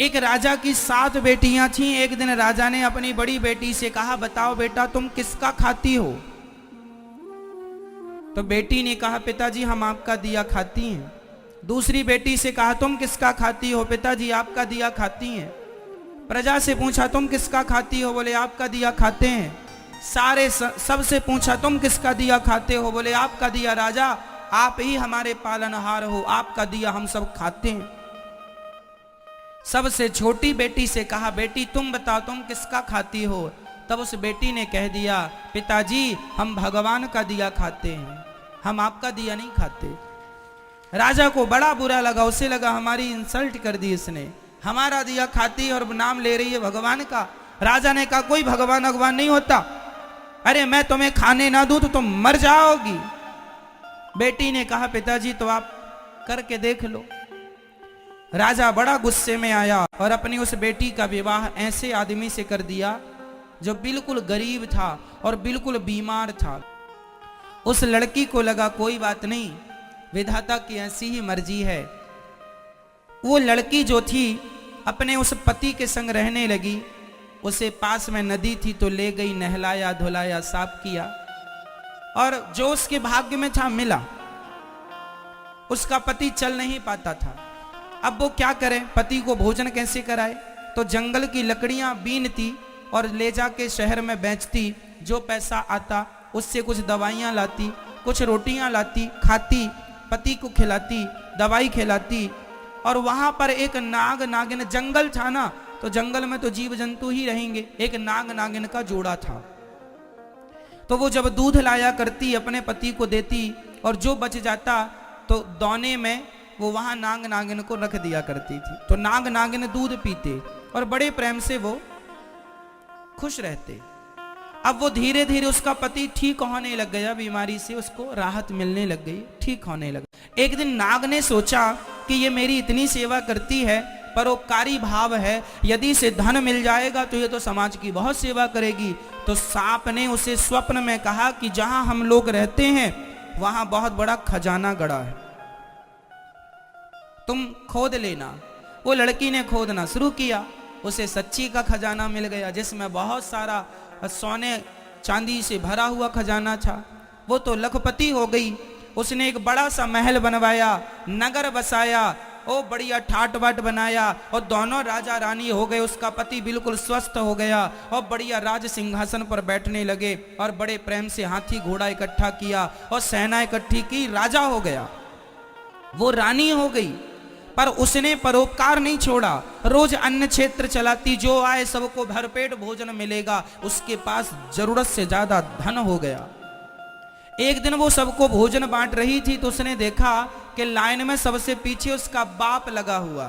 एक राजा की 7 बेटियां थीं। एक दिन राजा ने अपनी बड़ी बेटी से कहा, बताओ बेटा तुम किसका खाती हो? तो बेटी ने कहा, पिताजी हम आपका दिया खाती हैं। दूसरी बेटी से कहा, तुम किसका खाती हो? पिताजी आपका दिया खाती हैं। प्रजा से पूछा, तुम किसका खाती हो? बोले आपका दिया खाते हैं। सारे सबसे पूछा, तुम किसका दिया खाते हो? बोले आपका दिया। राजा आप ही हमारे पालनहार हो, आपका दिया हम सब खाते हैं। सबसे छोटी बेटी से कहा, बेटी तुम बताओ तुम किसका खाती हो? तब उस बेटी ने कह दिया, पिताजी हम भगवान का दिया खाते हैं, हम आपका दिया नहीं खाते। राजा को बड़ा बुरा लगा, उसे लगा हमारी इंसल्ट कर दी इसने, हमारा दिया खाती और नाम ले रही है भगवान का। राजा ने कहा, कोई भगवान भगवान नहीं होता, अरे मैं तुम्हें खाने ना दूं तो तुम मर जाओगी। बेटी ने कहा, पिताजी तो आप करके देख लो। राजा बड़ा गुस्से में आया और अपनी उस बेटी का विवाह ऐसे आदमी से कर दिया जो बिल्कुल गरीब था और बिल्कुल बीमार था। उस लड़की को लगा कोई बात नहीं, विधाता की ऐसी ही मर्जी है। वो लड़की जो थी अपने उस पति के संग रहने लगी। उसे पास में नदी थी तो ले गई, नहलाया धुलाया साफ किया और जो उसके भाग्य में था मिला। उसका पति चल नहीं पाता था, अब वो क्या करे, पति को भोजन कैसे कराए? तो जंगल की लकड़ियां बीनती और ले जाके शहर में बेचती। जो पैसा आता उससे कुछ दवाइयां लाती, कुछ रोटियां लाती, खाती, पति को खिलाती, दवाई खिलाती। और वहां पर एक नाग नागिन, जंगल था ना तो जंगल में तो जीव जंतु ही रहेंगे, एक नाग नागिन का जोड़ा था। तो वो जब दूध लाया करती अपने पति को देती और जो बच जाता तो दौने में वो वहां नाग नागिन को रख दिया करती थी। तो नाग नागिन दूध पीते और बड़े प्रेम से वो खुश रहते। अब वो धीरे धीरे उसका पति ठीक होने लग गया, बीमारी से उसको राहत मिलने लग गई, ठीक होने लगा। एक दिन नाग ने सोचा कि ये मेरी इतनी सेवा करती है, परोपकारी भाव है, यदि इसे धन मिल जाएगा तो ये तो समाज की बहुत सेवा करेगी। तो सांप ने उसे स्वप्न में कहा कि जहां हम लोग रहते हैं वहां बहुत बड़ा खजाना गड़ा है, तुम खोद लेना। वो लड़की ने खोदना शुरू किया, उसे सच्ची का खजाना मिल गया जिसमें बहुत सारा सोने चांदी से भरा हुआ खजाना था। वो तो लखपति हो गई। उसने एक बड़ा सा महल बनवाया, नगर बसाया, ओ बढ़िया ठाट बाट बनाया और दोनों राजा रानी हो गए। उसका पति बिल्कुल स्वस्थ हो गया और बढ़िया राज सिंहासन पर बैठने लगे और बड़े प्रेम से हाथी घोड़ा इकट्ठा किया और सेना इकट्ठी की, राजा हो गया। वो रानी हो गई पर उसने परोपकार नहीं छोड़ा। रोज अन्न क्षेत्र चलाती, जो आए सबको भरपेट भोजन मिलेगा। उसके पास जरूरत से ज्यादा धन हो गया। एक दिन वो सबको भोजन बांट रही थी तो उसने देखा कि लाइन में सबसे पीछे उसका बाप लगा हुआ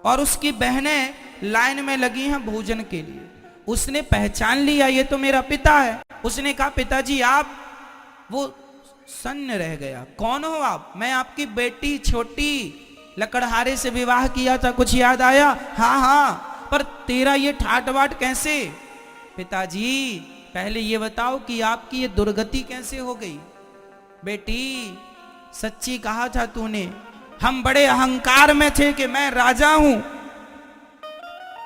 और उसकी बहनें लाइन में लगी हैं भोजन के लिए। उसने पहचान लिया ये तो मेरा पिता है। उसने कहा, पिताजी आप? वो सन्न रह गया, कौन हो आप? मैं आपकी बेटी छोटी लकड़हारे से विवाह किया था, कुछ याद आया? हाँ हाँ, पर तेरा ये ठाट बाट कैसे? पिताजी पहले ये बताओ कि आपकी ये दुर्गति कैसे हो गई? बेटी सच्ची कहा था तूने, हम बड़े अहंकार में थे कि मैं राजा हूं,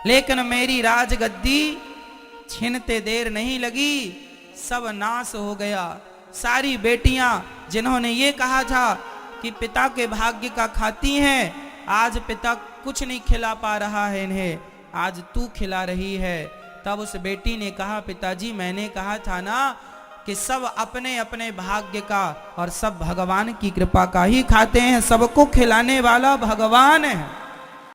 लेकिन मेरी राजगद्दी छीनते देर नहीं लगी, सब नाश हो गया। सारी बेटियां जिन्होंने ये कहा था कि पिता के भाग्य का खाती हैं, आज पिता कुछ नहीं खिला पा रहा है इन्हें, आज तू खिला रही है। तब उस बेटी ने कहा, पिताजी मैंने कहा था ना कि सब अपने अपने भाग्य का और सब भगवान की कृपा का ही खाते हैं, सबको खिलाने वाला भगवान है।